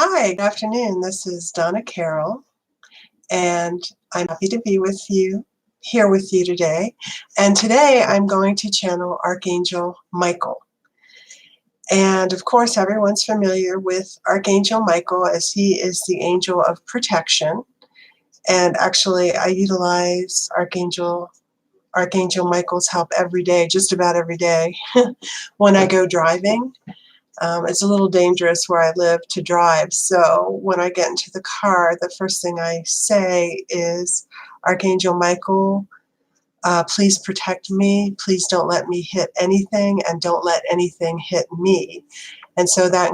Hi, good afternoon. This is Donna Carroll, and I'm happy to be with you, here with you today. And today I'm going to channel Archangel Michael. And of course, everyone's familiar with Archangel Michael as he is the angel of protection. And actually, I utilize Archangel Michael's help every day, just about every day, when I go driving. It's a little dangerous where I live to drive, so when I get into the car, the first thing I say is, Archangel Michael, please protect me, please don't let me hit anything, and don't let anything hit me. And so that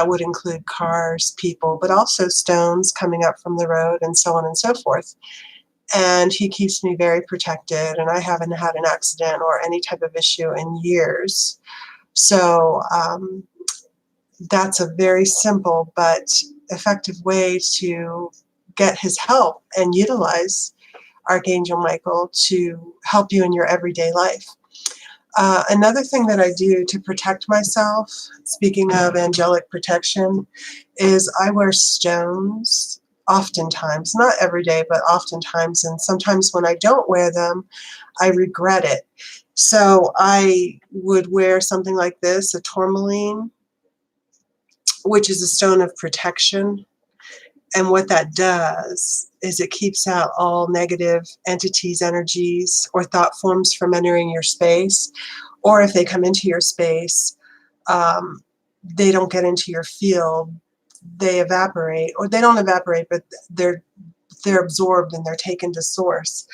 would include cars, people, but also stones coming up from the road, and so on and so forth. And he keeps me very protected, and I haven't had an accident or any type of issue in years. So that's a very simple but effective way to get his help and utilize Archangel Michael to help you in your everyday life. Another thing that I do to protect myself, speaking of angelic protection, is I wear stones oftentimes, not every day, but oftentimes, and sometimes when I don't wear them, I regret it. So I would wear something like this, a tourmaline, which is a stone of protection. And what that does is it keeps out all negative entities, energies, or thought forms from entering your space. Or if they come into your space, they don't get into your field. They evaporate, or they don't evaporate, but they're absorbed and they're taken to source.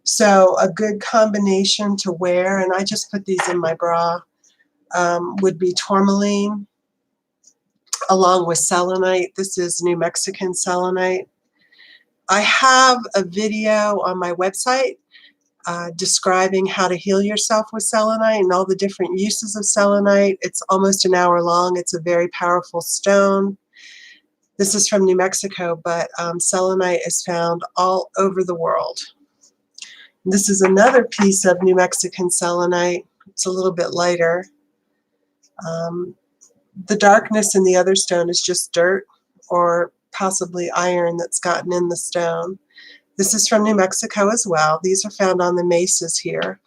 So a good combination to wear, and I just put these in my bra, would be tourmaline along with selenite. This is New Mexican selenite. I have a video on my website describing how to heal yourself with selenite and all the different uses of selenite. It's almost an hour long. It's a very powerful stone. This is from New Mexico, but selenite is found all over the world. This is another piece of New Mexican selenite. It's a little bit lighter. The darkness in the other stone is just dirt or possibly iron that's gotten in the stone. This is from New Mexico as well. These are found on the mesas here,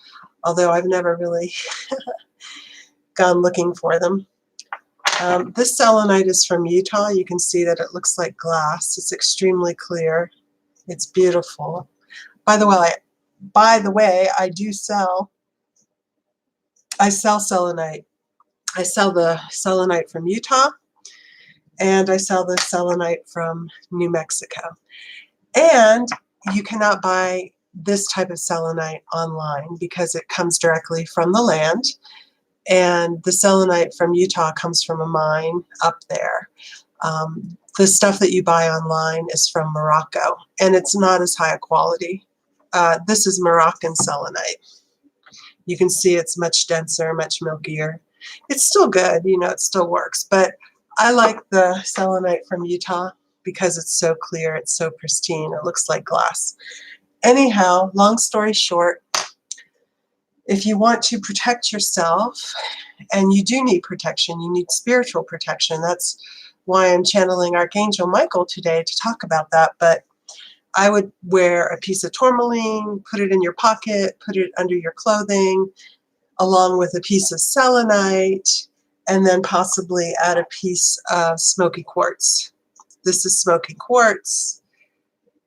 although I've never really gone looking for them. This selenite is from Utah. You can see that it looks like glass. It's extremely clear. It's beautiful. By the way, I sell selenite. I sell the selenite from Utah, and I sell the selenite from New Mexico. And you cannot buy this type of selenite online because it comes directly from the land, and the selenite from Utah comes from a mine up there. The stuff that you buy online is from Morocco, and it's not as high a quality. This is Moroccan selenite. You can see it's much denser, much milkier. It's still good, you know, it still works, but I like the selenite from Utah because it's so clear, it's so pristine, it looks like glass. Anyhow, long story short, if you want to protect yourself, and you do need protection, you need spiritual protection. That's why I'm channeling Archangel Michael today to talk about that. But I would wear a piece of tourmaline, put it in your pocket, put it under your clothing, along with a piece of selenite, and then possibly add a piece of smoky quartz. This is smoky quartz.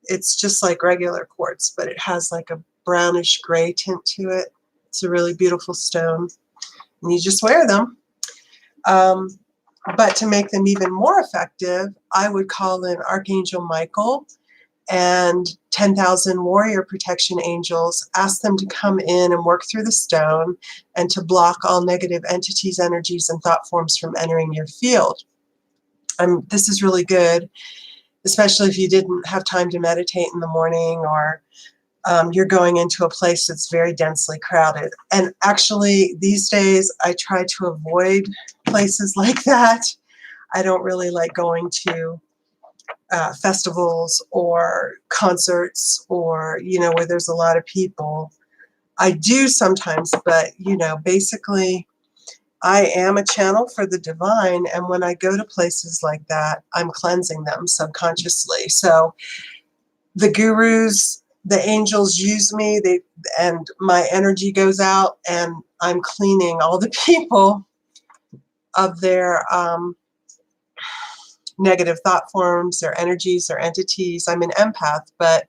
It's just like regular quartz, but it has like a brownish gray tint to it. It's a really beautiful stone, and you just wear them. But to make them even more effective, I would call in Archangel Michael and 10,000 warrior protection angels, ask them to come in and work through the stone and to block all negative entities, energies, and thought forms from entering your field. This is really good, especially if you didn't have time to meditate in the morning, or you're going into a place that's very densely crowded. And actually, these days, I try to avoid places like that. I don't really like going to festivals or concerts, or, you know, where there's a lot of people. I do sometimes, but, you know, basically I am a channel for the divine, and when I go to places like that, I'm cleansing them subconsciously. So the gurus, the angels use me, and my energy goes out, and I'm cleaning all the people of their negative thought forms, their energies, their entities. I'm an empath, but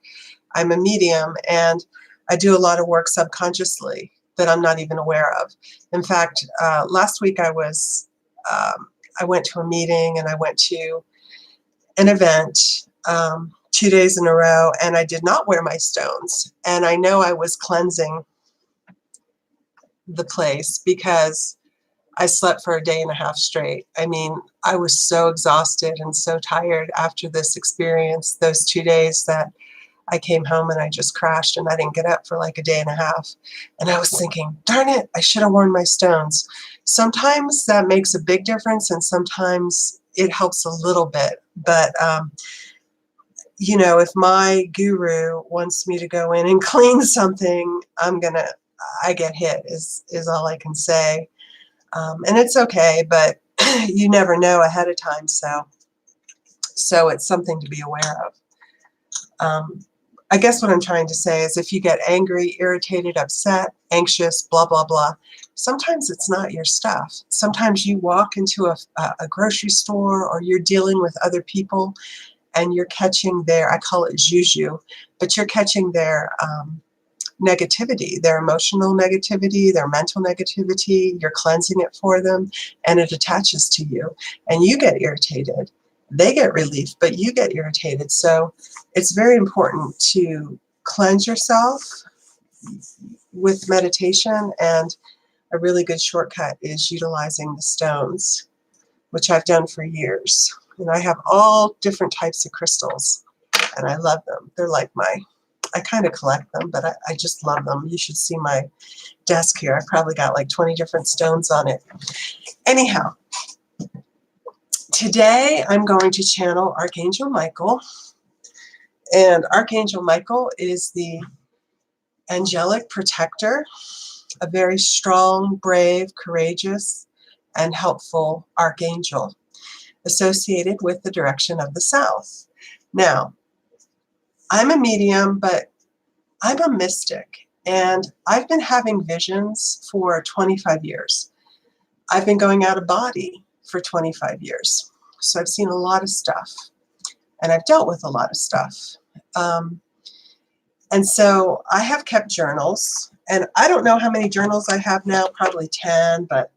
I'm a medium, and I do a lot of work subconsciously that I'm not even aware of. In fact, last week I went to a meeting, and I went to an event 2 days in a row, and I did not wear my stones. And I know I was cleansing the place because I slept for a day and a half straight. I mean, I was so exhausted and so tired after this experience, those 2 days, that I came home and I just crashed, and I didn't get up for like a day and a half. And I was thinking, darn it, I should have worn my stones. Sometimes that makes a big difference, and sometimes it helps a little bit. But, you know, if my guru wants me to go in and clean something, I get hit is all I can say. And it's okay, but you never know ahead of time. So it's something to be aware of. I guess what I'm trying to say is if you get angry, irritated, upset, anxious, blah, blah, blah, sometimes it's not your stuff. Sometimes you walk into a grocery store, or you're dealing with other people, and you're catching their, I call it juju, but you're catching their negativity, their emotional negativity, their mental negativity. You're cleansing it for them, and it attaches to you, and you get irritated. They get relief, but you get irritated. So it's very important to cleanse yourself with meditation, and a really good shortcut is utilizing the stones, which I've done for years. And I have all different types of crystals, and I love them. They're like I kind of collect them, but I just love them. You should see my desk here. I've probably got like 20 different stones on it. Anyhow, today I'm going to channel Archangel Michael. And Archangel Michael is the angelic protector, a very strong, brave, courageous, and helpful archangel associated with the direction of the south. Now, I'm a medium, but I'm a mystic, and I've been having visions for 25 years. I've been going out of body for 25 years. So I've seen a lot of stuff, and I've dealt with a lot of stuff. And so I have kept journals, and I don't know how many journals I have now, probably 10, but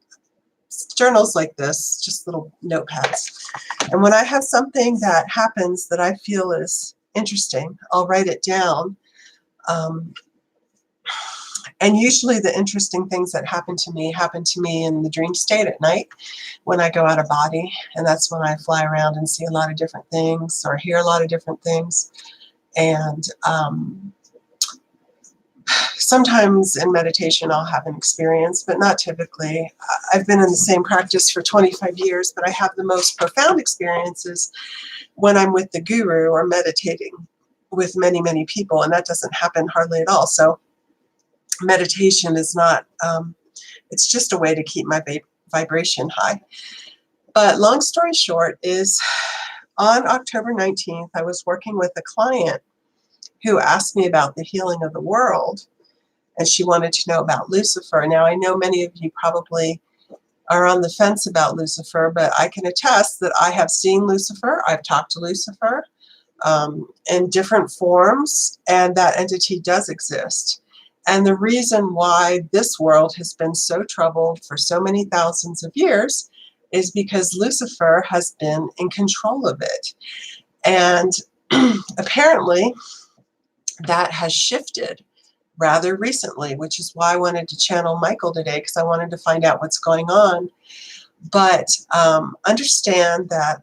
journals like this, just little notepads. And when I have something that happens that I feel is interesting, I'll write it down. And usually the interesting things that happen to me in the dream state at night when I go out of body. And that's when I fly around and see a lot of different things, or hear a lot of different things. And sometimes in meditation I'll have an experience, but not typically. I've been in the same practice for 25 years, but I have the most profound experiences when I'm with the guru or meditating with many, many people, and that doesn't happen hardly at all. So meditation is not, it's just a way to keep my vibration high. But long story short is, on October 19th, I was working with a client who asked me about the healing of the world, and she wanted to know about Lucifer. Now, I know many of you probably are on the fence about Lucifer, but I can attest that I have seen Lucifer. I've talked to Lucifer in different forms, and that entity does exist. And the reason why this world has been so troubled for so many thousands of years is because Lucifer has been in control of it. And apparently that has shifted rather recently, which is why I wanted to channel Michael today, because I wanted to find out what's going on. But understand that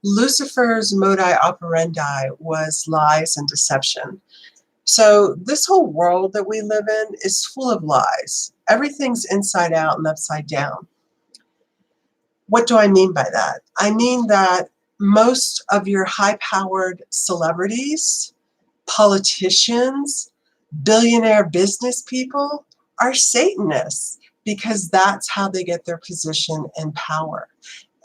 Lucifer's modus operandi was lies and deception. So this whole world that we live in is full of lies. Everything's inside out and upside down. What do I mean by that? I mean that most of your high-powered celebrities, politicians, billionaire business people are Satanists, because that's how they get their position and power.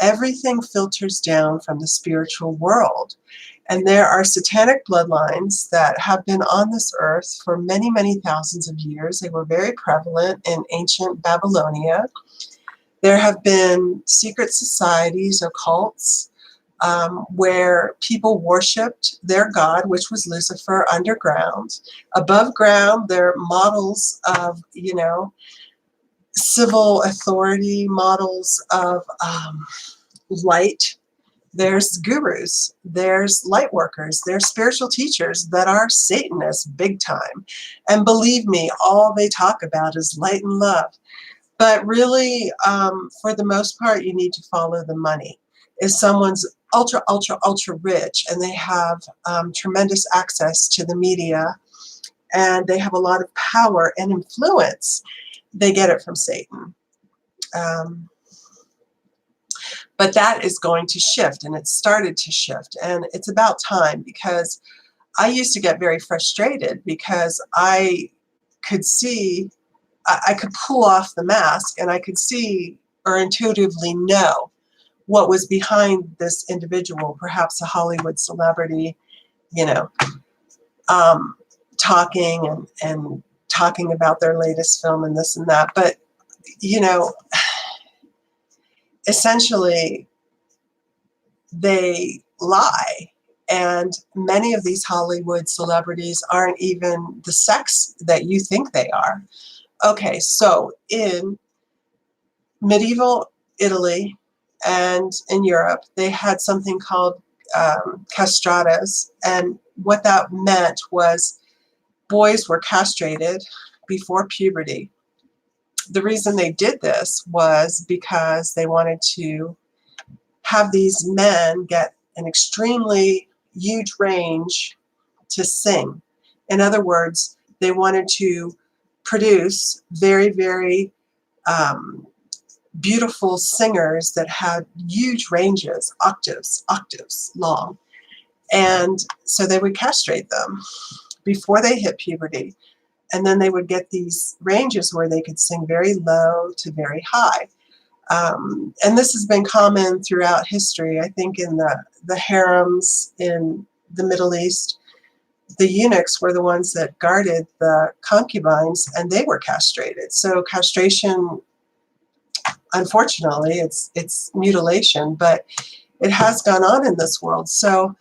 Everything filters down from the spiritual world. And there are satanic bloodlines that have been on this earth for many, many thousands of years. They were very prevalent in ancient Babylonia. There have been secret societies or cults where people worshipped their god, which was Lucifer, underground. Above ground, they're models of, civil authority, models of light. There's gurus, there's light workers, there's spiritual teachers that are Satanists big time. And believe me, all they talk about is light and love. But really, for the most part, you need to follow the money. If someone's ultra, ultra, ultra rich and they have tremendous access to the media and they have a lot of power and influence, they get it from Satan. But that is going to shift, and it's started to shift, and it's about time, because I used to get very frustrated because I could see, I could pull off the mask and I could see or intuitively know what was behind this individual, perhaps a Hollywood celebrity, talking and talking about their latest film and this and that. But, essentially, they lie. And many of these Hollywood celebrities aren't even the sex that you think they are. Okay, so in medieval Italy and in Europe, they had something called castratas. And what that meant was boys were castrated before puberty. The reason they did this was because they wanted to have these men get an extremely huge range to sing. In other words, they wanted to produce very, very beautiful singers that had huge ranges, octaves long. And so they would castrate them before they hit puberty. And then they would get these ranges where they could sing very low to very high. And this has been common throughout history. I think in the harems in the Middle East, the eunuchs were the ones that guarded the concubines, and they were castrated. So castration, unfortunately, it's mutilation, but it has gone on in this world. So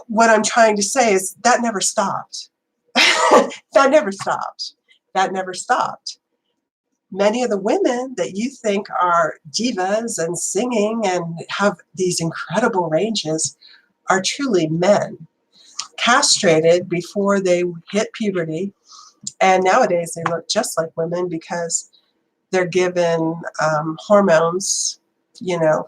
what I'm trying to say is that never stopped. That never stopped. That never stopped. Many of the women that you think are divas and singing and have these incredible ranges are truly men, castrated before they hit puberty. And nowadays they look just like women because they're given hormones,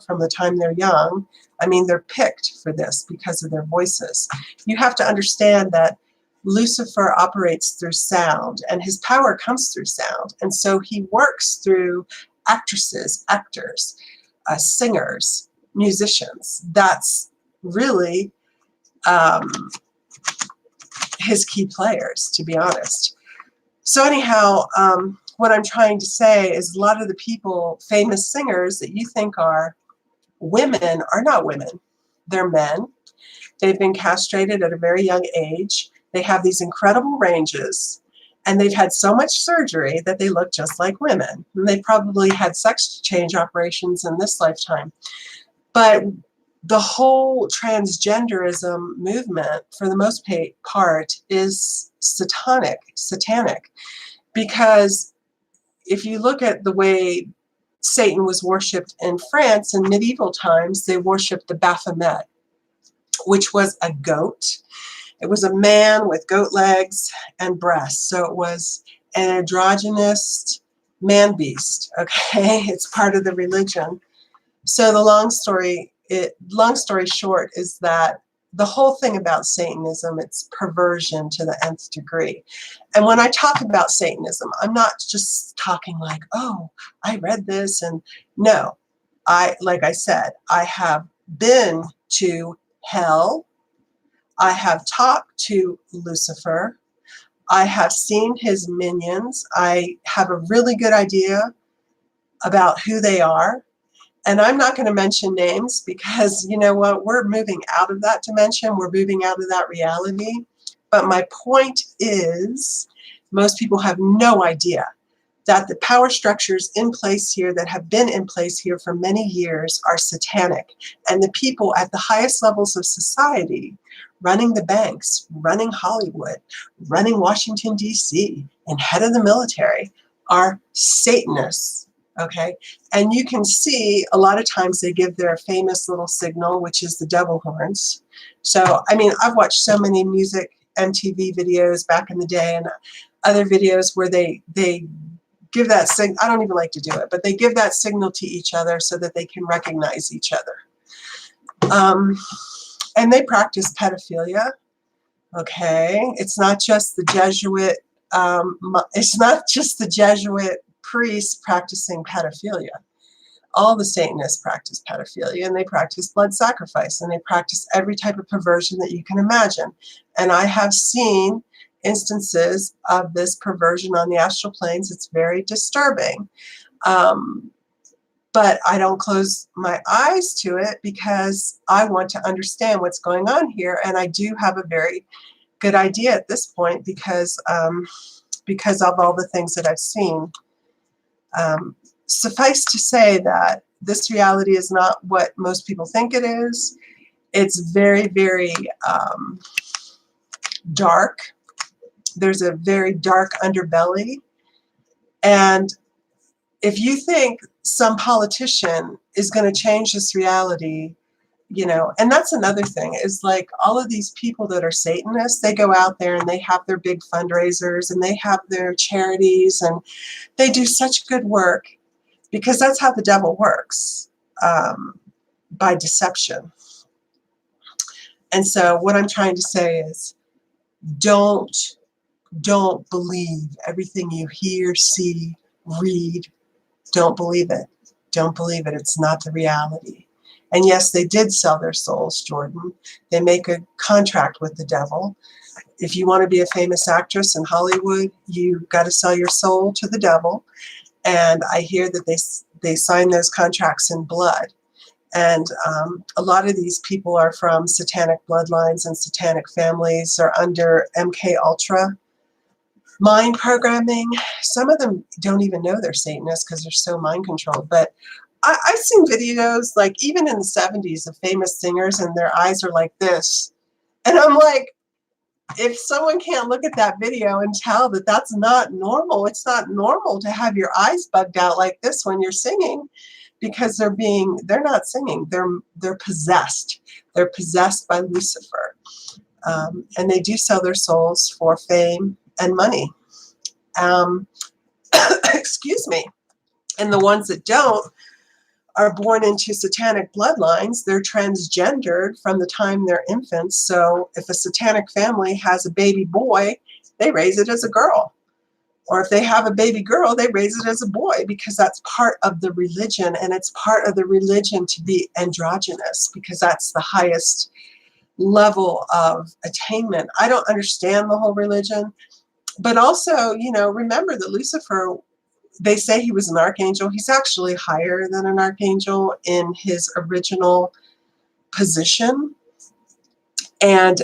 from the time they're young. I mean, they're picked for this because of their voices. You have to understand that Lucifer operates through sound, and his power comes through sound. And so he works through actresses, actors, singers, musicians. That's really his key players, to be honest. So anyhow, what I'm trying to say is a lot of the people, famous singers that you think are women, are not women. They're men. They've been castrated at a very young age. They have these incredible ranges, and they've had so much surgery that they look just like women. And they probably had sex change operations in this lifetime. But the whole transgenderism movement, for the most part, is satanic, because if you look at the way Satan was worshipped in France in medieval times, they worshipped the Baphomet, which was a goat. It was a man with goat legs and breasts. So it was an androgynous man-beast, okay? It's part of the religion. So the long story short is that the whole thing about Satanism, it's perversion to the nth degree. And when I talk about Satanism, I'm not just talking like, oh, I read this. And no, like I said, I have been to hell. I have talked to Lucifer. I have seen his minions. I have a really good idea about who they are. And I'm not going to mention names because, you know what, we're moving out of that dimension. We're moving out of that reality. But my point is, most people have no idea that the power structures in place here that have been in place here for many years are satanic. And the people at the highest levels of society, running the banks, running Hollywood, running Washington, D.C., and head of the military are Satanists. Okay, and you can see a lot of times they give their famous little signal, which is the devil horns. So, I mean, I've watched so many music MTV videos back in the day and other videos where they give that signal. I don't even like to do it, but they give that signal to each other so that they can recognize each other. And they practice pedophilia. Okay, it's not just the Jesuit. It's not just the Jesuit priests practicing pedophilia. All the Satanists practice pedophilia, and they practice blood sacrifice, and they practice every type of perversion that you can imagine. And I have seen instances of this perversion on the astral planes. It's very disturbing. But I don't close my eyes to it because I want to understand what's going on here. And I do have a very good idea at this point because of all the things that I've seen. Suffice to say that this reality is not what most people think it is. It's very, very dark. There's a very dark underbelly. And if you think some politician is going to change this reality, you know, and that's another thing, is like all of these people that are Satanists, they go out there and they have their big fundraisers and they have their charities and they do such good work because that's how the devil works, by deception. And so what I'm trying to say is don't believe everything you hear, see, read. Don't believe it. Don't believe it. It's not the reality. And yes, they did sell their souls, Jordan. They make a contract with the devil. If you want to be a famous actress in Hollywood, you've got to sell your soul to the devil. And I hear that they sign those contracts in blood. And a lot of these people are from satanic bloodlines and satanic families, are under MK Ultra mind programming. Some of them don't even know they're Satanists because they're so mind controlled. But I've seen videos, like even in the 70s, of famous singers and their eyes are like this. And I'm like, if someone can't look at that video and tell that that's not normal, it's not normal to have your eyes bugged out like this when you're singing, because they're not singing, they're possessed. They're possessed by Lucifer. And they do sell their souls for fame and money. Excuse me. And the ones that don't are born into satanic bloodlines. They're transgendered from the time they're infants. So if a satanic family has a baby boy, they raise it as a girl. Or if they have a baby girl, they raise it as a boy, because that's part of the religion. And it's part of the religion to be androgynous, because that's the highest level of attainment. I don't understand the whole religion. But also, you know, remember that Lucifer, they say he was an archangel. He's actually higher than an archangel in his original position. And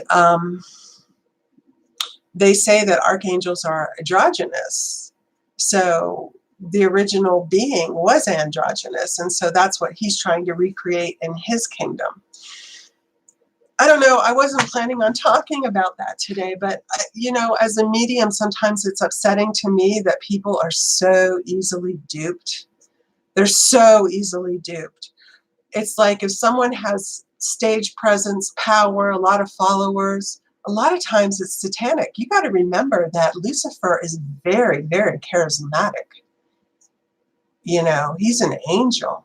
they say that archangels are androgynous. So the original being was androgynous. And so that's what he's trying to recreate in his kingdom. I don't know. I wasn't planning on talking about that today, but, you know, as a medium, sometimes it's upsetting to me that people are so easily duped. They're so easily duped. It's like if someone has stage presence, power, a lot of followers, a lot of times it's satanic. You got to remember that Lucifer is very, very charismatic. You know, he's an angel.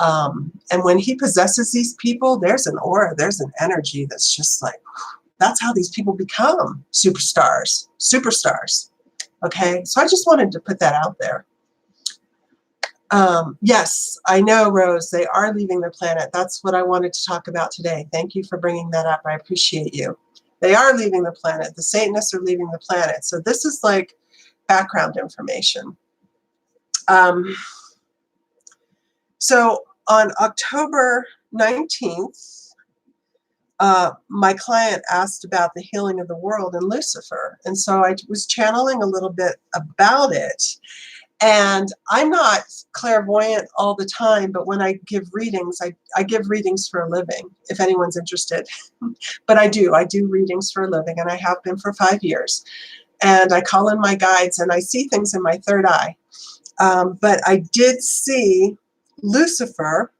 And when he possesses these people, there's an aura, there's an energy that's just like, that's how these people become superstars. Okay, so I just wanted to put that out there. Yes, I know, Rose, they are leaving the planet. That's what I wanted to talk about today. Thank you for bringing that up. I appreciate you. They are leaving the planet. The Satanists are leaving the planet. So this is like background information. So on October 19th, my client asked about the healing of the world and Lucifer. And so I was channeling a little bit about it. And I'm not clairvoyant all the time, but when I give readings, I give readings for a living, if anyone's interested. But I do readings for a living, and I have been for 5 years. And I call in my guides, and I see things in my third eye. But I did see Lucifer.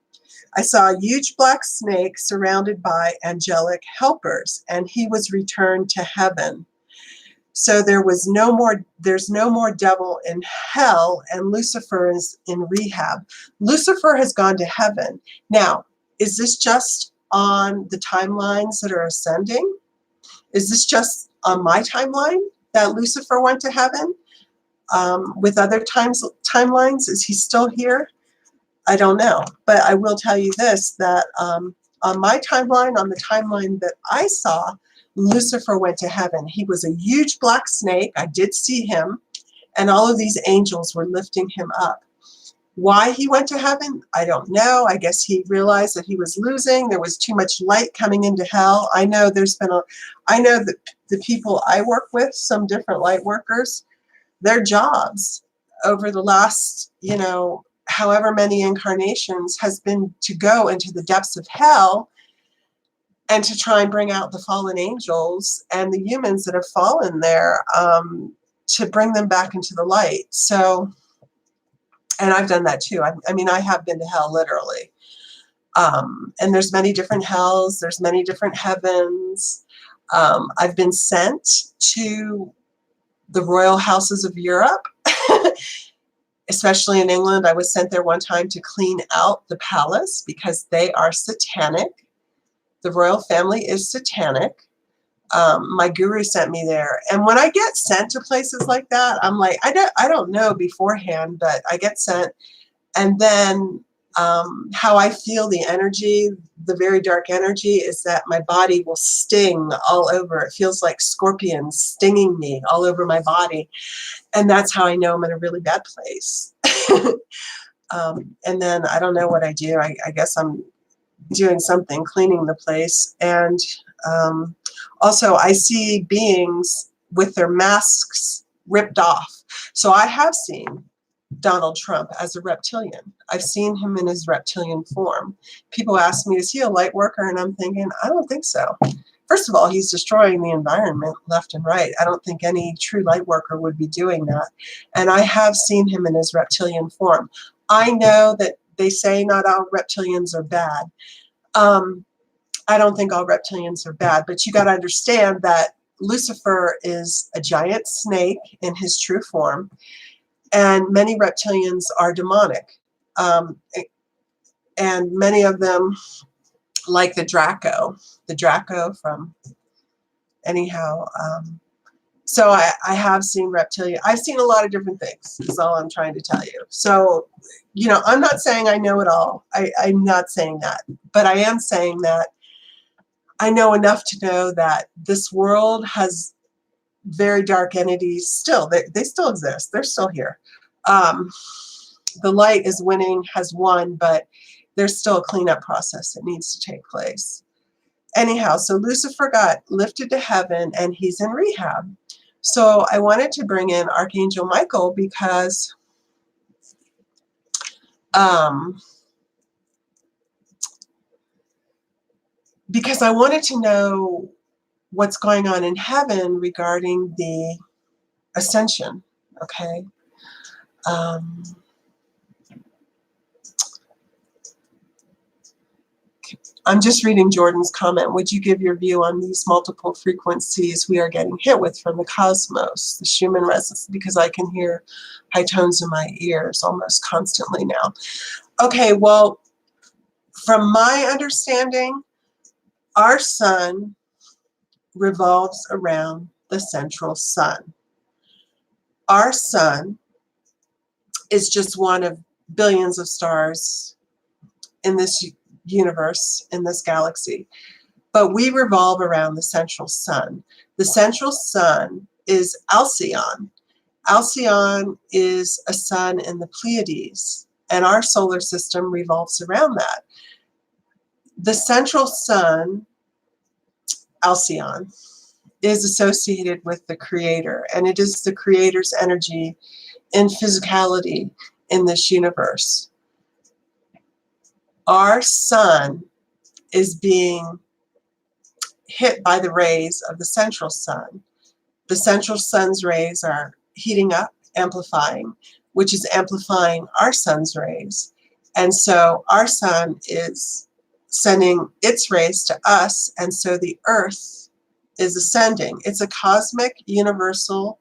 I saw a huge black snake surrounded by angelic helpers, and he was returned to heaven. So there's no more devil in hell, and Lucifer is in rehab. Lucifer has gone to heaven. Now, is this just on the timelines that are ascending? Is this just on my timeline that Lucifer went to heaven? With other timelines, is he still here? I don't know. But I will tell you this, that on my timeline, on the timeline that I saw, Lucifer went to heaven. He was a huge black snake. I did see him, and all of these angels were lifting him up. Why he went to heaven, I don't know. I guess he realized that he was losing. There was too much light coming into hell. I know I know that the people I work with, some different light workers, their jobs over the last, however many incarnations has been to go into the depths of hell and to try and bring out the fallen angels and the humans that have fallen there, to bring them back into the light. So, and I've done that too. I have been to hell literally. And there's many different hells. There's many different heavens. I've been sent to the royal houses of Europe, especially in England. I was sent there one time to clean out the palace because they are satanic. The royal family is satanic. My guru sent me there. And when I get sent to places like that, I'm like, I don't know beforehand, but I get sent. And then how I feel the energy, the very dark energy, is that my body will sting all over. It feels like scorpions stinging me all over my body. And that's how I know I'm in a really bad place. And then I don't know what I do. I guess I'm doing something, cleaning the place. And also I see beings with their masks ripped off. So I have seen Donald Trump as a reptilian. I've seen him in his reptilian form. People ask me, is he a light worker? And I'm thinking, I don't think so. First of all, he's destroying the environment left and right. I don't think any true light worker would be doing that. And I have seen him in his reptilian form. I know that they say not all reptilians are bad. I don't think all reptilians are bad, but you got to understand that Lucifer is a giant snake in his true form, and many reptilians are demonic. And many of them, like the Draco from, anyhow. So I have seen reptilian. I've seen a lot of different things, is all I'm trying to tell you. So, I'm not saying I know it all. I'm not saying that. But I am saying that I know enough to know that this world has very dark entities still. They still exist. They're still here. The light is winning, has won, but there's still a cleanup process that needs to take place. Anyhow, so Lucifer got lifted to heaven, and he's in rehab. So I wanted to bring in Archangel Michael because I wanted to know what's going on in heaven regarding the Ascension, okay? I'm just reading Jordan's comment. Would you give your view on these multiple frequencies we are getting hit with from the cosmos, the Schumann resonance? Because I can hear high tones in my ears almost constantly now. Okay, well, from my understanding, our sun revolves around the central sun. Our sun is just one of billions of stars in this universe, in this galaxy. but we revolve around the central sun. The central sun is Alcyon. Alcyon is a sun in the Pleiades, and our solar system revolves around that. The central sun, Alcyon, is associated with the Creator, and it is the Creator's energy in physicality in this universe. Our sun is being hit by the rays of the central sun. The central sun's rays are heating up, amplifying, which is amplifying our sun's rays. And so our sun is sending its rays to us, and so the earth is ascending. It's a cosmic, universal,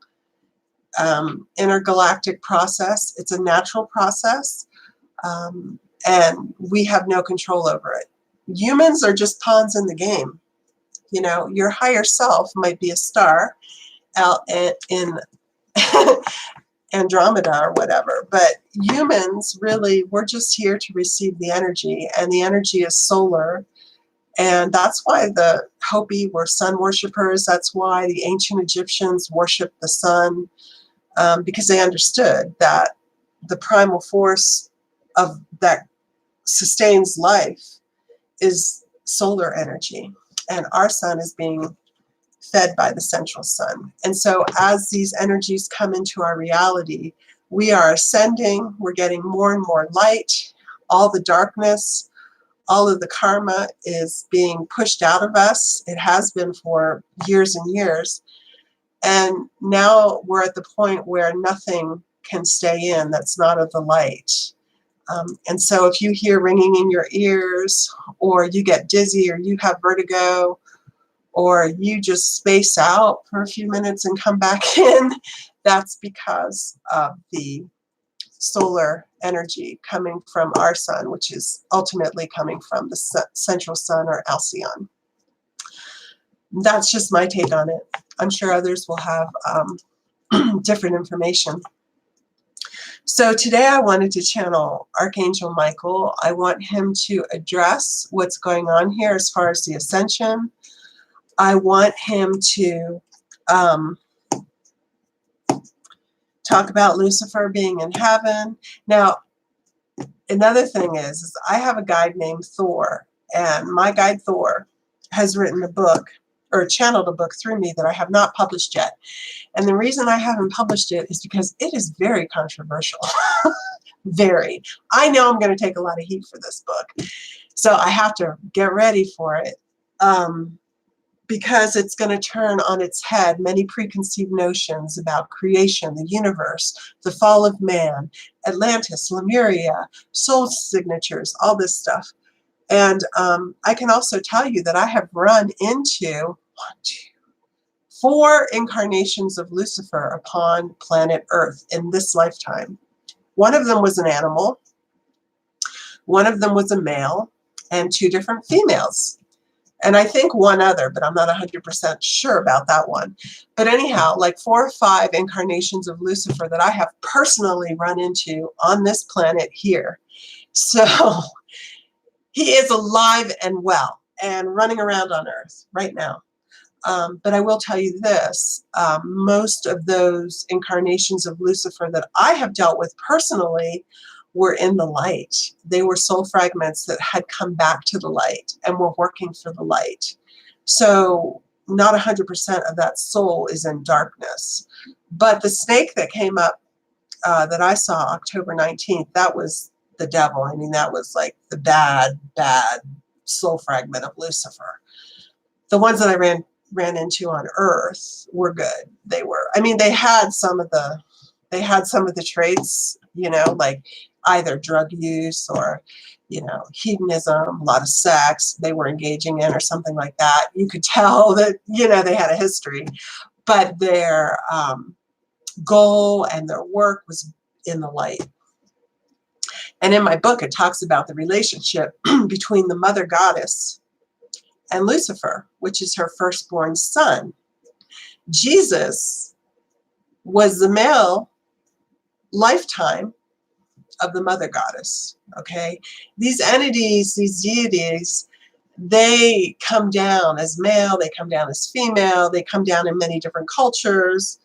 intergalactic process. It's a natural process, and we have no control over it. Humans are just pawns in the game. You know, your higher self might be a star out in Andromeda or whatever, but humans, really, we're just here to receive the energy, and the energy is solar. And that's why the Hopi were sun worshippers. That's why the ancient Egyptians worshiped the sun, because they understood that the primal force of that sustains life is solar energy, and our sun is being fed by the central sun. And so as these energies come into our reality, we are ascending, we're getting more and more light, all the darkness, all of the karma is being pushed out of us. It has been for years and years. And now we're at the point where nothing can stay in that's not of the light. And so if you hear ringing in your ears, or you get dizzy, or you have vertigo, or you just space out for a few minutes and come back in, that's because of the solar energy coming from our sun, which is ultimately coming from the central sun, or Alcyon. That's just my take on it. I'm sure others will have different information. So today I wanted to channel Archangel Michael. I want him to address what's going on here as far as the Ascension. I want him to talk about Lucifer being in heaven. Now, another thing is I have a guide named Thor, and my guide Thor has written a book, or channeled a book through me, that I have not published yet. And the reason I haven't published it is because it is very controversial. Very. I know I'm going to take a lot of heat for this book, so I have to get ready for it. Because it's going to turn on its head many preconceived notions about creation, the universe, the fall of man, Atlantis, Lemuria, soul signatures, all this stuff. And I can also tell you that I have run into 4 incarnations of Lucifer upon planet Earth in this lifetime. One of them was an animal, one of them was a male, and 2 different females. And I think one other, but I'm not 100% sure about that one. But anyhow, like 4 or 5 incarnations of Lucifer that I have personally run into on this planet here. So he is alive and well and running around on Earth right now. But I will tell you this, most of those incarnations of Lucifer that I have dealt with personally were in the light. They were soul fragments that had come back to the light and were working for the light. So not 100% of that soul is in darkness. But the snake that came up that I saw October 19th, that was the devil. I mean, that was like the bad, bad soul fragment of Lucifer. The ones that I ran into on Earth were good. They were, I mean, they had some of the traits, you know, like either drug use or, you know, hedonism, a lot of sex they were engaging in or something like that. You could tell that, you know, they had a history, but their goal and their work was in the light. And in my book, it talks about the relationship between the mother goddess and Lucifer, which is her firstborn son. Jesus was the male lifetime of the mother goddess. Okay, these entities, these deities, they come down as male, they come down as female, they come down in many different cultures,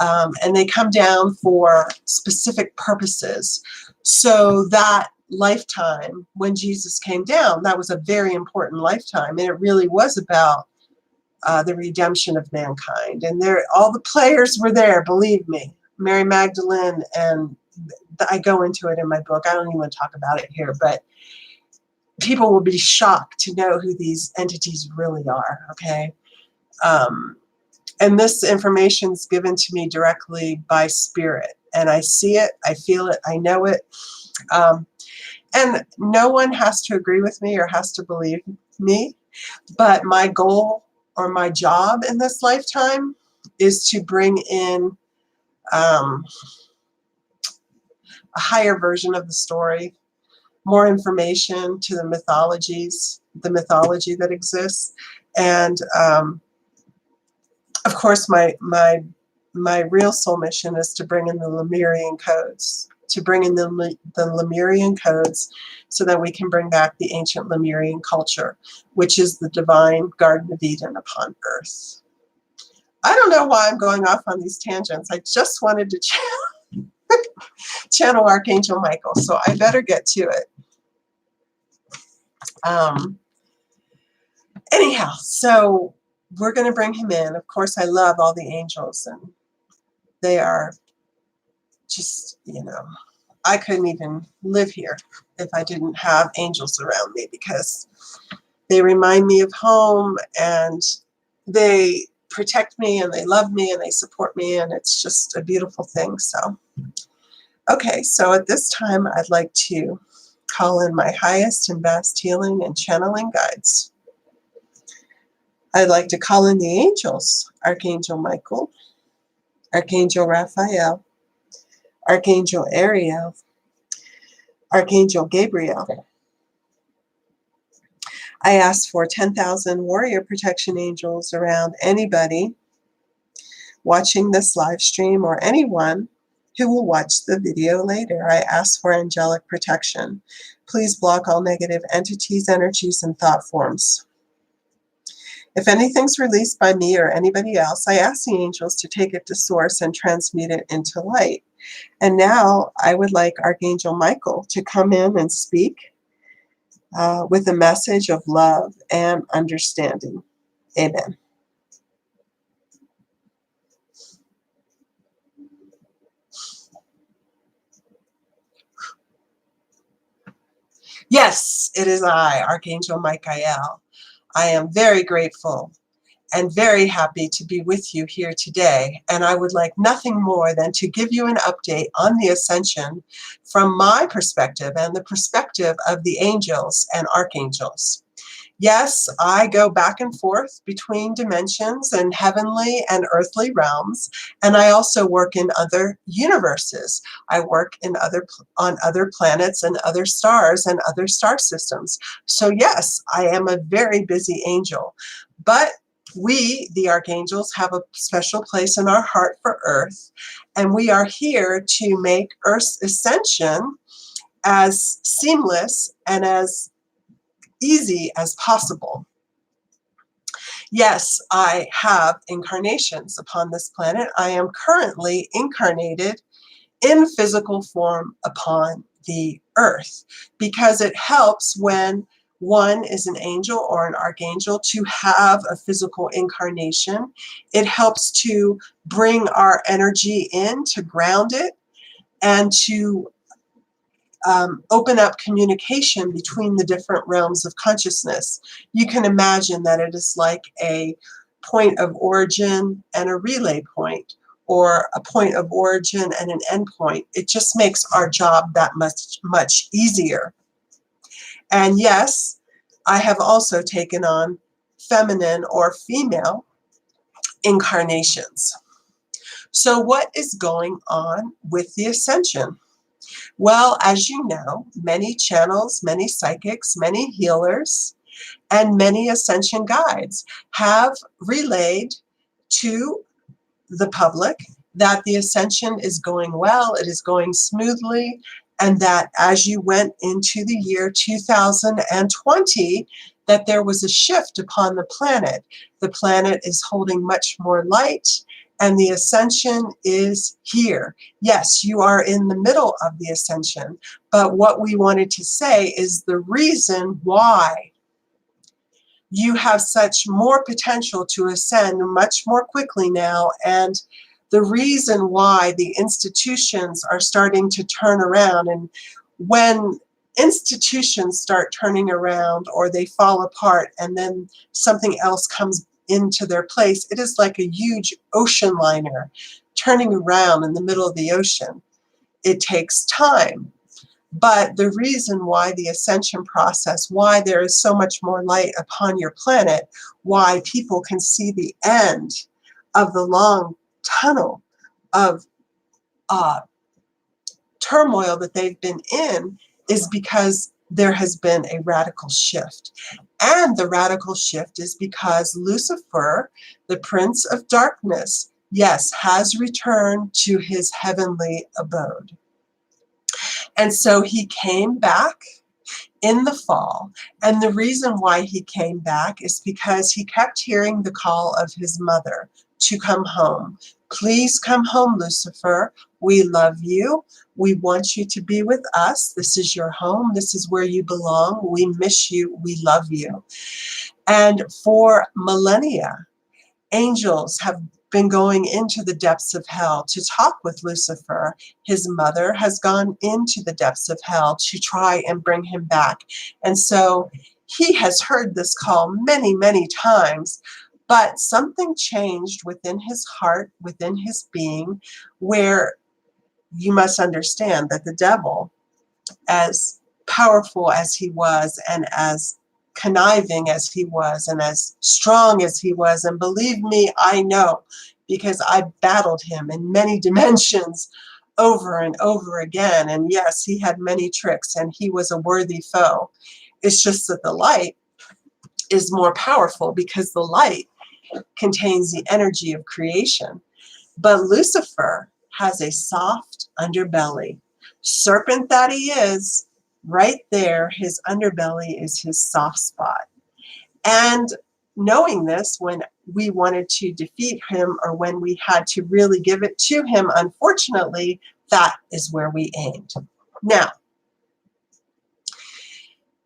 and they come down for specific purposes. So that lifetime when Jesus came down, that was a very important lifetime, and it really was about the redemption of mankind. And there, all the players were there, believe me. Mary Magdalene, and I go into it in my book. I don't even want to talk about it here, but people will be shocked to know who these entities really are, okay? And this information is given to me directly by spirit. And I see it, I feel it, I know it. And no one has to agree with me or has to believe me. But my goal or my job in this lifetime is to bring in a higher version of the story, more information to the mythologies, the mythology that exists. And of course, my real soul mission is to bring in the Lemurian codes, to bring in the Lemurian codes so that we can bring back the ancient Lemurian culture, which is the divine Garden of Eden upon Earth. I don't know why I'm going off on these tangents. I just wanted to channel Archangel Michael, so I better get to it. Anyhow, so we're going to bring him in. Of course, I love all the angels, and they are just, you know, I couldn't even live here if I didn't have angels around me, because they remind me of home, and they protect me, and they love me, and they support me, and it's just a beautiful thing. So, okay, so at this time, I'd like to call in my highest and best healing and channeling guides. I'd like to call in the angels: Archangel Michael, Archangel Raphael, Archangel Ariel, Archangel Gabriel. I ask for 10,000 warrior protection angels around anybody watching this live stream or anyone who will watch the video later. I ask for angelic protection. Please block all negative entities, energies, and thought forms. If anything's released by me or anybody else, I ask the angels to take it to source and transmute it into light. And now I would like Archangel Michael to come in and speak with a message of love and understanding. Amen. Yes, it is I, Archangel Michael. I am very grateful and very happy to be with you here today. And I would like nothing more than to give you an update on the Ascension from my perspective and the perspective of the angels and archangels. Yes, I go back and forth between dimensions and heavenly and earthly realms, and I also work in other universes. I work on other planets and other stars and other star systems. So yes, I am a very busy angel, but we, the archangels, have a special place in our heart for Earth, and we are here to make Earth's ascension as seamless and as easy as possible. Yes, I have incarnations upon this planet. I am currently incarnated in physical form upon the earth, because it helps when one is an angel or an archangel to have a physical incarnation. It helps to bring our energy in, to ground it, and to open up communication between the different realms of consciousness. You can imagine that it is like a point of origin and a relay point, or a point of origin and an end point. It just makes our job that much easier. And yes, I have also taken on feminine or female incarnations. So what is going on with the Ascension? Well, as you know, many channels, many psychics, many healers, and many Ascension guides have relayed to the public that the Ascension is going well, it is going smoothly, and that as you went into the year 2020, that there was a shift upon the planet. The planet is holding much more light, and the ascension is here. Yes, you are in the middle of the ascension, but what we wanted to say is the reason why you have such more potential to ascend much more quickly now, and the reason why the institutions are starting to turn around. And when institutions start turning around or they fall apart and then something else comes into their place, it is like a huge ocean liner turning around in the middle of the ocean. It takes time. But the reason why the ascension process, why there is so much more light upon your planet, why people can see the end of the long tunnel of turmoil that they've been in, is because there has been a radical shift. And the radical shift is because Lucifer, the prince of darkness, yes, has returned to his heavenly abode. And so he came back in the fall. And the reason why he came back is because he kept hearing the call of his mother to come home. Please come home, Lucifer. We love you. We want you to be with us. This is your home. This is where you belong. We miss you. We love you. And for millennia, angels have been going into the depths of hell to talk with Lucifer. His mother has gone into the depths of hell to try and bring him back. And so he has heard this call many, many times, but something changed within his heart, within his being, where you must understand that the devil, as powerful as he was and as conniving as he was and as strong as he was, and believe me, I know, because I battled him in many dimensions over and over again. And yes, he had many tricks and he was a worthy foe. It's just that the light is more powerful because the light contains the energy of creation. But Lucifer has a soft underbelly. Serpent that he is, right there, his underbelly is his soft spot. And knowing this, when we wanted to defeat him or when we had to really give it to him, unfortunately, that is where we aimed. Now,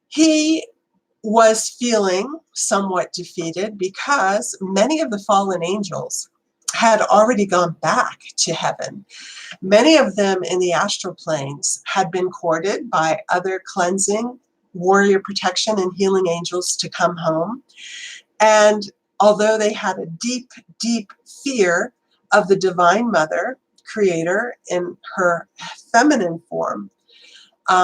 he was feeling somewhat defeated because many of the fallen angels had already gone back to heaven. Many of them in the astral planes had been courted by other cleansing, warrior protection, and healing angels to come home. And although they had a deep, deep fear of the Divine Mother, Creator, in her feminine form,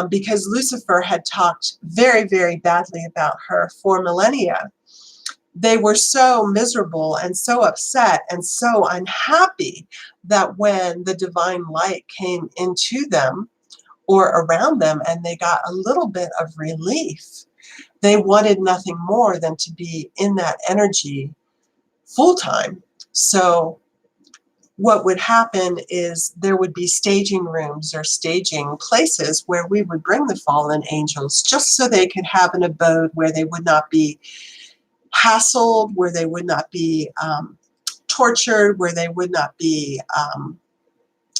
because Lucifer had talked very, very badly about her for millennia, they were so miserable and so upset and so unhappy that when the divine light came into them or around them and they got a little bit of relief, they wanted nothing more than to be in that energy full time. So what would happen is there would be staging rooms or staging places where we would bring the fallen angels just so they could have an abode where they would not be hassled, where they would not be tortured, where they would not be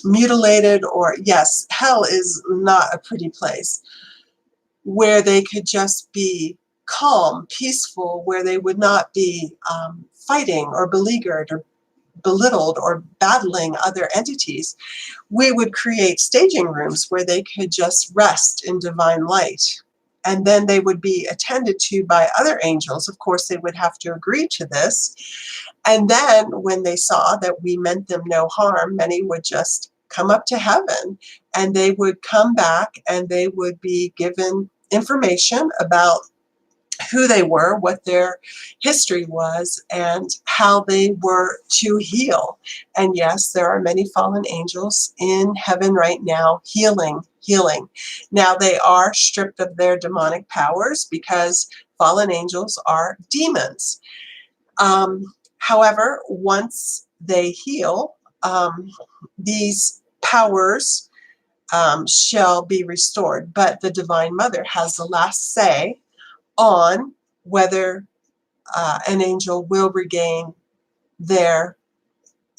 mutilated, or yes, hell is not a pretty place, where they could just be calm, peaceful, where they would not be fighting or beleaguered or belittled or battling other entities. We would create staging rooms where they could just rest in divine light. And then they would be attended to by other angels. Of course, they would have to agree to this. And then when they saw that we meant them no harm, many would just come up to heaven and they would come back and they would be given information about who they were, what their history was, and how they were to heal. And yes, there are many fallen angels in heaven right now healing. Now they are stripped of their demonic powers because fallen angels are demons. However, once they heal, these powers shall be restored. But the Divine Mother has the last say on whether an angel will regain their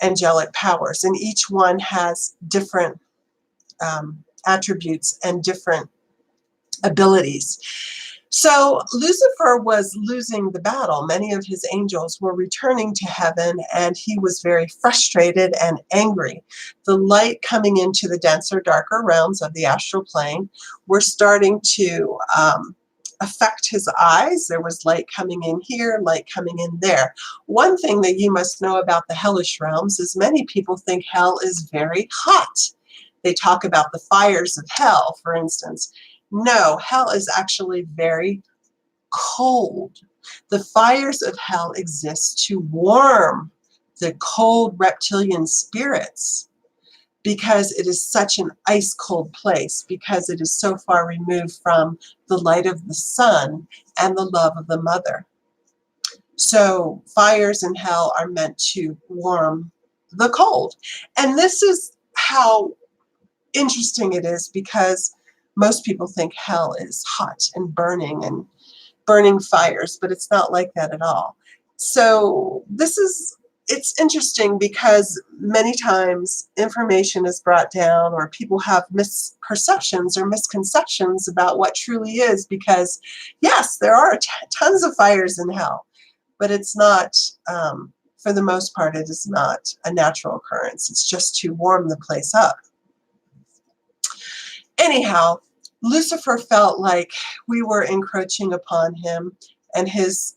angelic powers. And each one has different attributes and different abilities. So Lucifer was losing the battle. Many of his angels were returning to heaven, and he was very frustrated and angry. The light coming into the denser, darker realms of the astral plane were starting to affect his eyes. There was light coming in here, light coming in there. One thing that you must know about the hellish realms is many people think hell is very hot. They talk about the fires of hell, for instance. No, hell is actually very cold. The fires of hell exist to warm the cold reptilian spirits because it is such an ice cold place, because it is so far removed from the light of the sun and the love of the mother. So fires in hell are meant to warm the cold. And this is how interesting it is, because most people think hell is hot and burning fires, but it's not like that at all. So it's interesting because many times information is brought down, or people have misperceptions or misconceptions about what truly is, because yes, there are tons of fires in hell, but it's not, for the most part, it is not a natural occurrence. It's just to warm the place up. Anyhow, Lucifer felt like we were encroaching upon him and his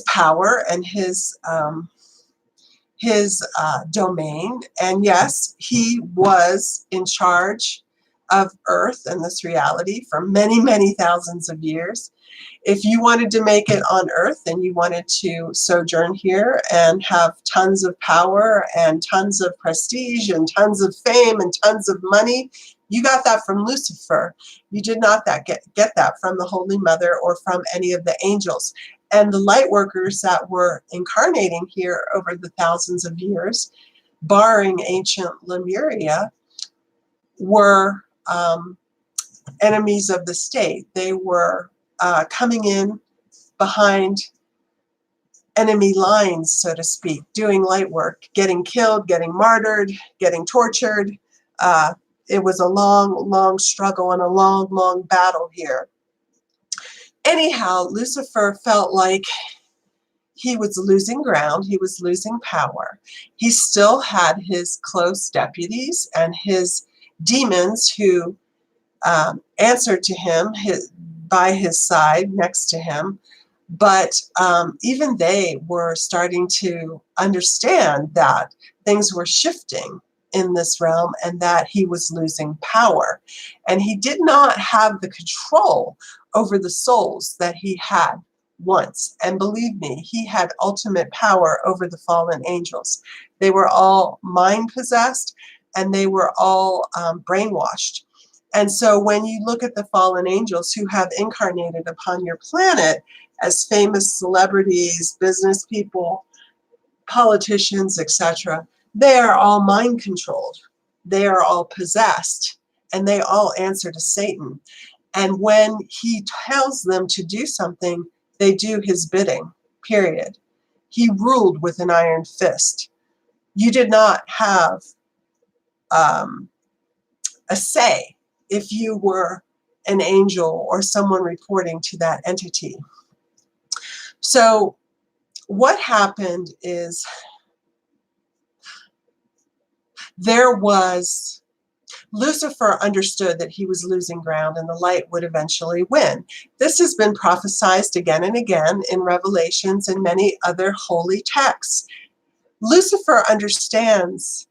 power and his domain. And yes, he was in charge of Earth and this reality for many, many thousands of years. If you wanted to make it on Earth and you wanted to sojourn here and have tons of power and tons of prestige and tons of fame and tons of money, you got that from Lucifer. You did not get that from the Holy Mother or from any of the angels. And the light workers that were incarnating here over the thousands of years, barring ancient Lemuria, were enemies of the state. They were coming in behind enemy lines, so to speak, doing light work, getting killed, getting martyred, getting tortured. It was a long, long struggle and a long, long battle here. Anyhow, Lucifer felt like he was losing ground. He was losing power. He still had his close deputies and his demons who answered to him, by his side, next to him. But even they were starting to understand that things were shifting in this realm and that he was losing power. And he did not have the control over the souls that he had once. And believe me, he had ultimate power over the fallen angels. They were all mind possessed and they were all brainwashed. And so when you look at the fallen angels who have incarnated upon your planet as famous celebrities, business people, politicians, etc., they are all mind controlled. They are all possessed, and they all answer to Satan. And when he tells them to do something, they do his bidding, period. He ruled with an iron fist. You did not have a say if you were an angel or someone reporting to that entity. So what happened is Lucifer understood that he was losing ground and the light would eventually win. This has been prophesied again and again in Revelations and many other holy texts. Lucifer understands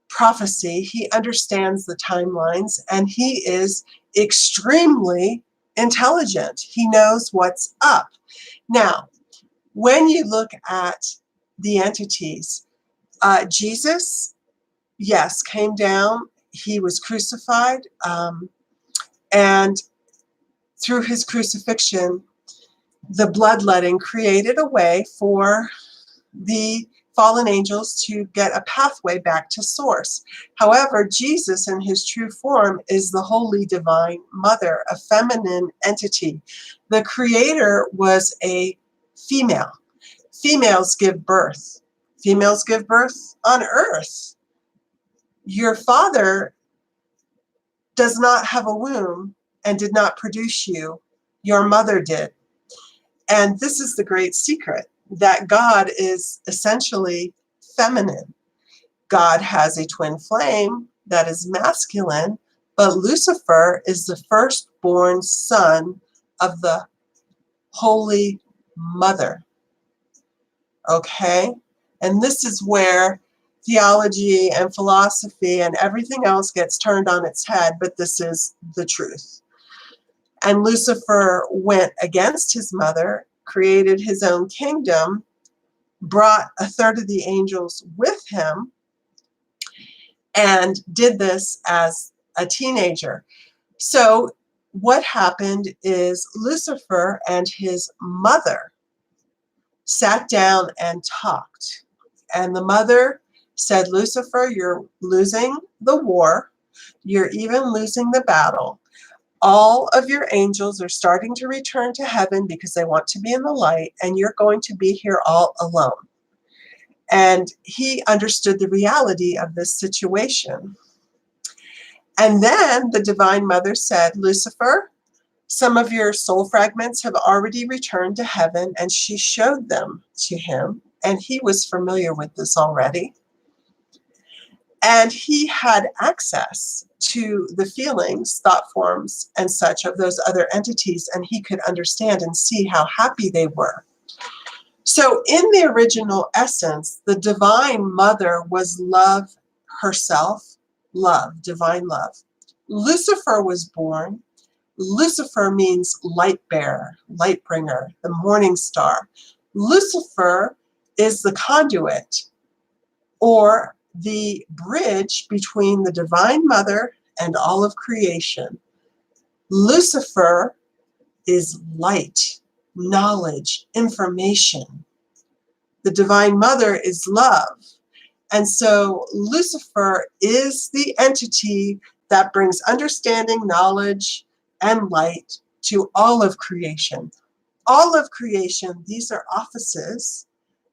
prophecy, he understands the timelines, and he is extremely intelligent. He knows what's up. Now, when you look at the entities, Jesus, yes, came down, he was crucified, and through his crucifixion, the bloodletting created a way for the fallen angels to get a pathway back to source. However, Jesus in his true form is the Holy Divine Mother, a feminine entity. The Creator was a female. Females give birth. Females give birth on earth. Your father does not have a womb and did not produce you. Your mother did. And this is the great secret, that God is essentially feminine. God has a twin flame that is masculine, but Lucifer is the firstborn son of the Holy Mother. Okay? And this is where theology and philosophy and everything else gets turned on its head, but this is the truth. And Lucifer went against his mother, created his own kingdom, brought a third of the angels with him, and did this as a teenager. So what happened is Lucifer and his mother sat down and talked. And the mother said, Lucifer, you're losing the war. You're even losing the battle. All of your angels are starting to return to heaven because they want to be in the light, and you're going to be here all alone. And he understood the reality of this situation. And then the Divine Mother said, Lucifer, some of your soul fragments have already returned to heaven, and she showed them to him, and he was familiar with this already. And he had access to the feelings, thought forms, and such of those other entities, and he could understand and see how happy they were. So in the original essence, the Divine Mother was love herself, love, divine love. Lucifer was born. Lucifer means light bearer, light bringer, the morning star. Lucifer is the conduit, or the bridge between the Divine Mother and all of creation. Lucifer is light, knowledge, information. The Divine Mother is love. And so Lucifer is the entity that brings understanding, knowledge, and light to all of creation. All of creation, these are offices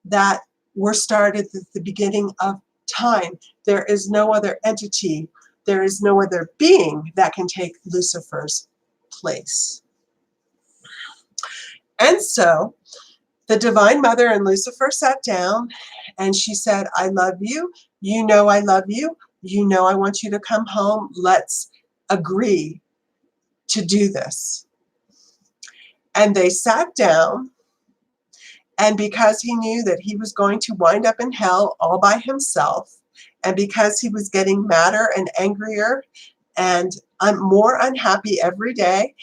that were started at the beginning of time. There is no other entity, there is no other being that can take Lucifer's place. And so the Divine Mother and Lucifer sat down, and she said, I love you. You know I love you. You know I want you to come home. Let's agree to do this. And they sat down, and because he knew that he was going to wind up in hell all by himself, and because he was getting madder and angrier and more unhappy every day,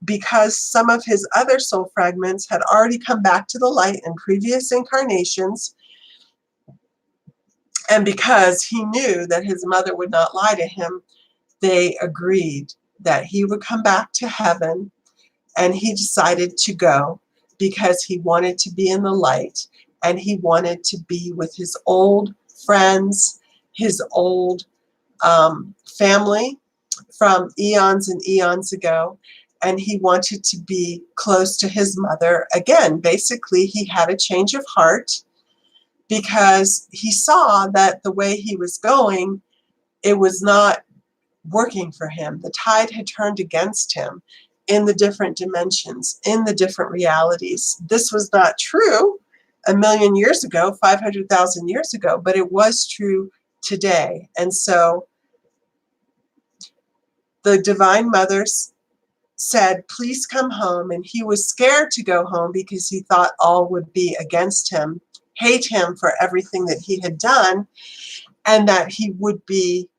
because some of his other soul fragments had already come back to the light in previous incarnations, and because he knew that his mother would not lie to him, they agreed that he would come back to heaven, and he decided to go because he wanted to be in the light, and he wanted to be with his old friends, his old family from eons and eons ago, and he wanted to be close to his mother again. Basically, he had a change of heart because he saw that the way he was going, it was not working for him. The tide had turned against him in the different dimensions, in the different realities. This was not true 1,000,000 years ago, 500,000 years ago, but it was true today. And so the Divine Mother said, please come home. And he was scared to go home because he thought all would be against him, hate him for everything that he had done, and that he would be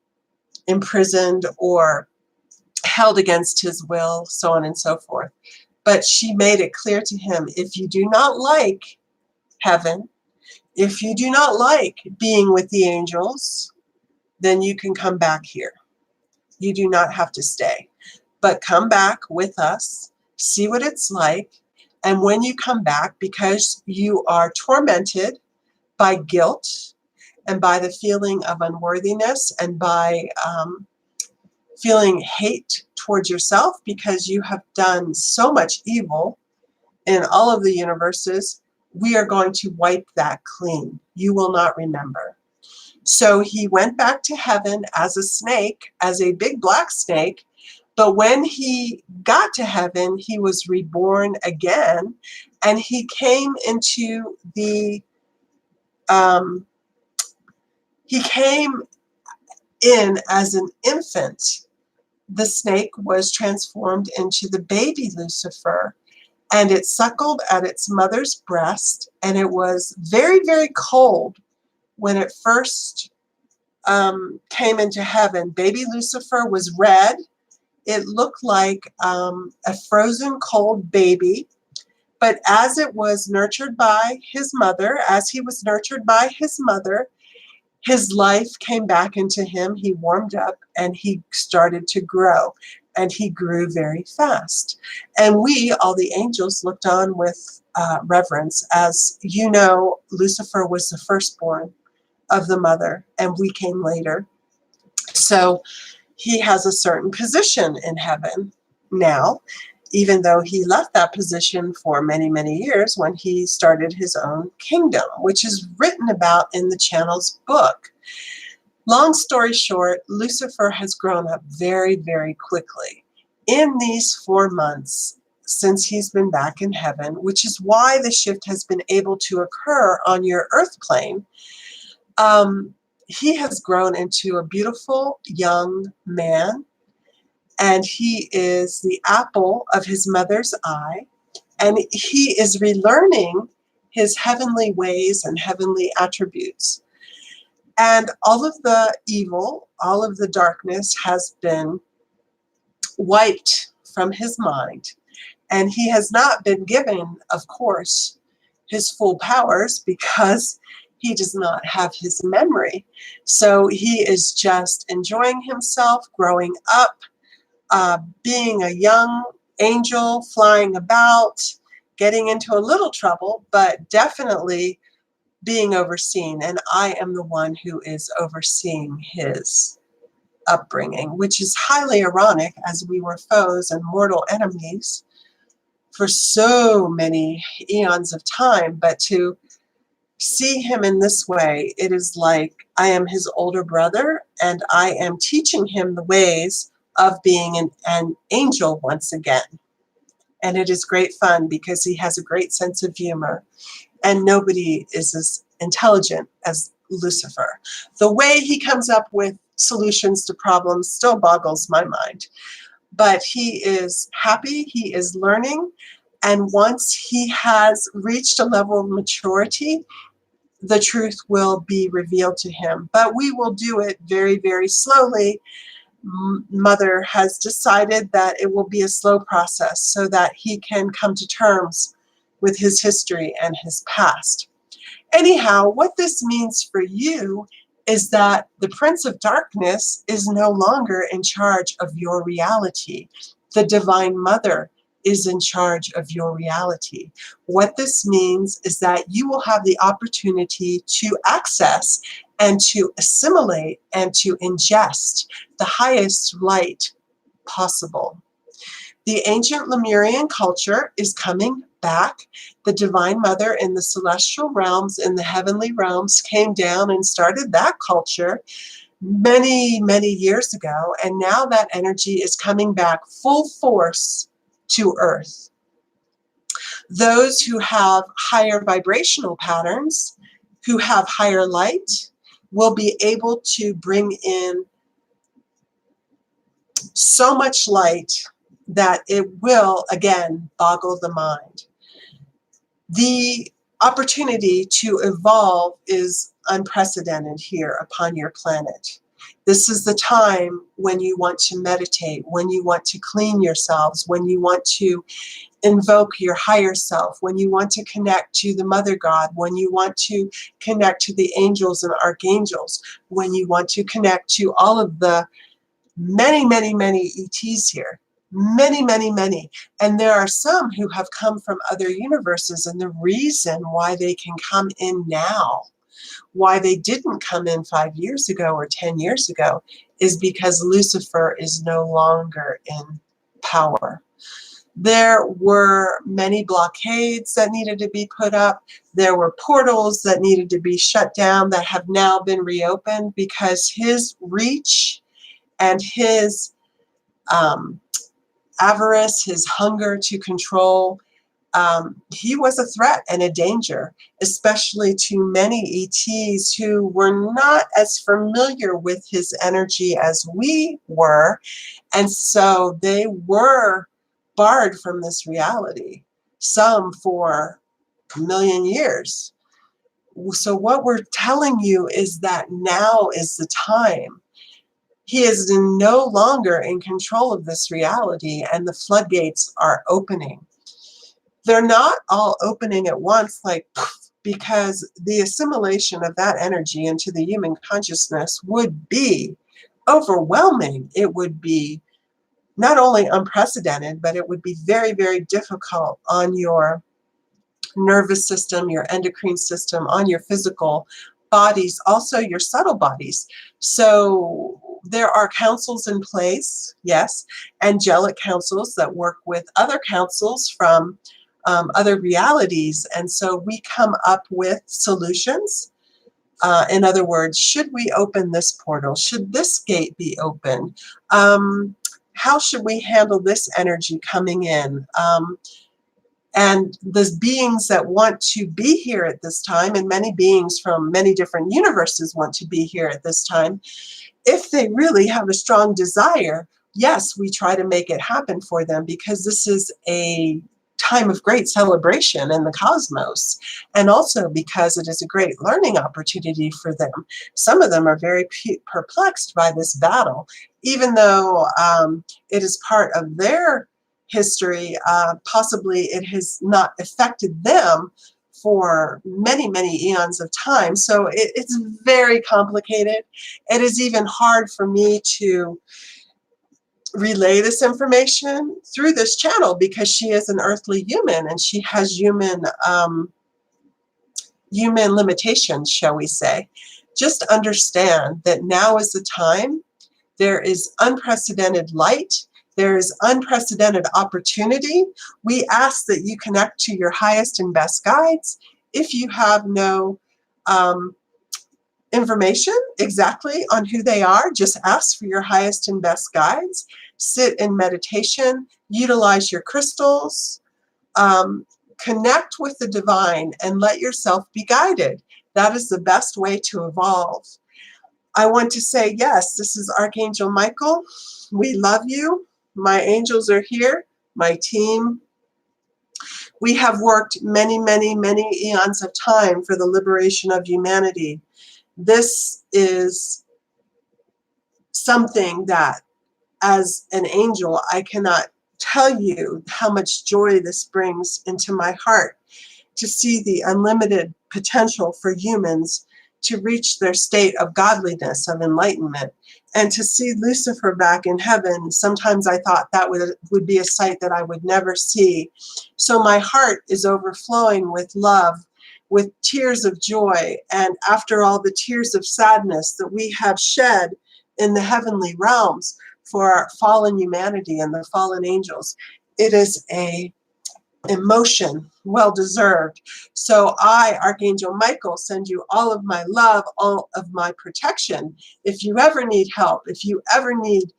imprisoned or held against his will, so on and so forth. But she made it clear to him, if you do not like heaven, if you do not like being with the angels, then you can come back here. You do not have to stay, but come back with us, see what it's like. And when you come back, because you are tormented by guilt and by the feeling of unworthiness and by feeling hate towards yourself because you have done so much evil in all of the universes, we are going to wipe that clean. You will not remember. So he went back to heaven as a snake, as a big black snake. But when he got to heaven, he was reborn again, and he came into he came in as an infant. The snake was transformed into the baby Lucifer, and it suckled at its mother's breast, and it was very, very cold when it first came into heaven. Baby Lucifer was red. It looked like a frozen cold baby. But as it was nurtured by his mother, as he was nurtured by his mother, his life came back into him. He warmed up and he started to grow. And he grew very fast. And we, all the angels, looked on with reverence. As you know, Lucifer was the firstborn of the mother, and we came later. So he has a certain position in heaven now, even though he left that position for many, many years when he started his own kingdom, which is written about in the channel's book. Long story short, Lucifer has grown up very, very quickly in these 4 months since he's been back in heaven, which is why the shift has been able to occur on your earth plane. He has grown into a beautiful young man, and he is the apple of his mother's eye, and he is relearning his heavenly ways and heavenly attributes. And all of the evil, all of the darkness has been wiped from his mind. And he has not been given, of course, his full powers because he does not have his memory. So he is just enjoying himself, growing up, being a young angel, flying about, getting into a little trouble, but definitely being overseen. And I am the one who is overseeing his upbringing, which is highly ironic as we were foes and mortal enemies for so many eons of time. But to see him in this way, it is like I am his older brother and I am teaching him the ways of being an angel once again. And it is great fun because he has a great sense of humor. And nobody is as intelligent as Lucifer. The way he comes up with solutions to problems still boggles my mind. But he is happy, he is learning, and once he has reached a level of maturity, the truth will be revealed to him. But we will do it very, very slowly. Mother has decided that it will be a slow process so that he can come to terms with his history and his past. Anyhow, what this means for you is that the Prince of Darkness is no longer in charge of your reality. The Divine Mother is in charge of your reality. What this means is that you will have the opportunity to access and to assimilate and to ingest the highest light possible. The ancient Lemurian culture is coming back. The Divine Mother in the celestial realms, in the heavenly realms, came down and started that culture many, many years ago. And now that energy is coming back full force to Earth. Those who have higher vibrational patterns, who have higher light, will be able to bring in so much light that it will, again, boggle the mind. The opportunity to evolve is unprecedented here upon your planet. This is the time when you want to meditate, when you want to clean yourselves, when you want to invoke your higher self, when you want to connect to the Mother God, when you want to connect to the angels and archangels, when you want to connect to all of the many, many, many ETs here. Many, many, many. And there are some who have come from other universes, and the reason why they can come in now Why they didn't come in 5 years ago or 10 years ago is because Lucifer is no longer in power. There were many blockades that needed to be put up. There were portals that needed to be shut down that have now been reopened because his reach and his avarice, his hunger to control, he was a threat and a danger, especially to many ETs who were not as familiar with his energy as we were. And so they were barred from this reality, some for a million years. So what we're telling you is that now is the time. He is no longer in control of this reality, and the floodgates are opening. They're not all opening at once, like, because the assimilation of that energy into the human consciousness would be overwhelming. It would be not only unprecedented, but it would be very, very difficult on your nervous system, your endocrine system, on your physical bodies, also your subtle bodies. So there are councils in place, yes, angelic councils that work with other councils from other realities. And so we come up with solutions. In other words, should we open this portal? Should this gate be open? How should we handle this energy coming in? And the beings that want to be here at this time, and many beings from many different universes want to be here at this time, if they really have a strong desire, yes, we try to make it happen for them, because this is a time of great celebration in the cosmos, and also because it is a great learning opportunity for them. Some of them are very perplexed by this battle, even though it is part of their history. Possibly it has not affected them for many, many eons of time. So it's very complicated. It is even hard for me to relay this information through this channel, because she is an earthly human and she has human limitations, shall we say. Just understand that now is the time. There is unprecedented light. There is unprecedented opportunity. We ask that you connect to your highest and best guides. If you have no information exactly on who they are, just ask for your highest and best guides. Sit in meditation, utilize your crystals, connect with the divine, and let yourself be guided. That is the best way to evolve. I want to say, yes, this is Archangel Michael. We love you. My angels are here, my team. We have worked many, many, many eons of time for the liberation of humanity. This is something that, as an angel, I cannot tell you how much joy this brings into my heart, to see the unlimited potential for humans to reach their state of godliness, of enlightenment, and to see Lucifer back in heaven. Sometimes I thought that would be a sight that I would never see. So my heart is overflowing with love, with tears of joy, and after all the tears of sadness that we have shed in the heavenly realms for our fallen humanity and the fallen angels, it is a emotion well deserved. So I, Archangel Michael, send you all of my love, all of my protection. If you ever need help, if you ever need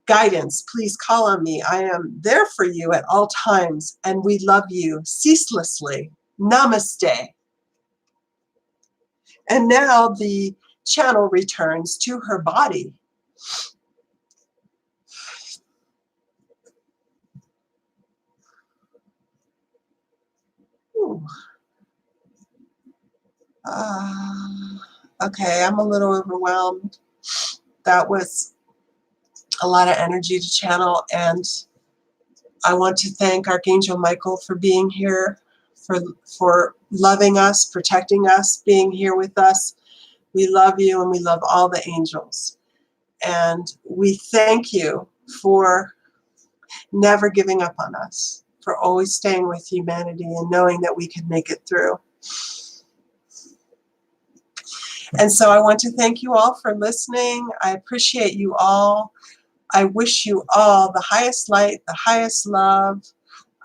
guidance, please call on me. I am there for you at all times, and we love you ceaselessly. Namaste. And now the channel returns to her body. Okay, I'm a little overwhelmed. That was a lot of energy to channel, and I want to thank Archangel Michael for being here, for loving us, protecting us, being here with us. We love you, and we love all the angels. And we thank you for never giving up on us, for always staying with humanity and knowing that we can make it through. And so I want to thank you all for listening. I appreciate you all. I wish you all the highest light, the highest love,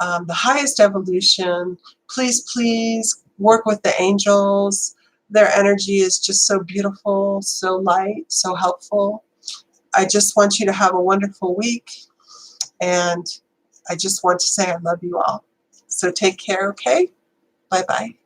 the highest evolution. Please, please work with the angels. Their energy is just so beautiful, so light, so helpful. I just want you to have a wonderful week, and I just want to say I love you all. So take care, okay? Bye-bye.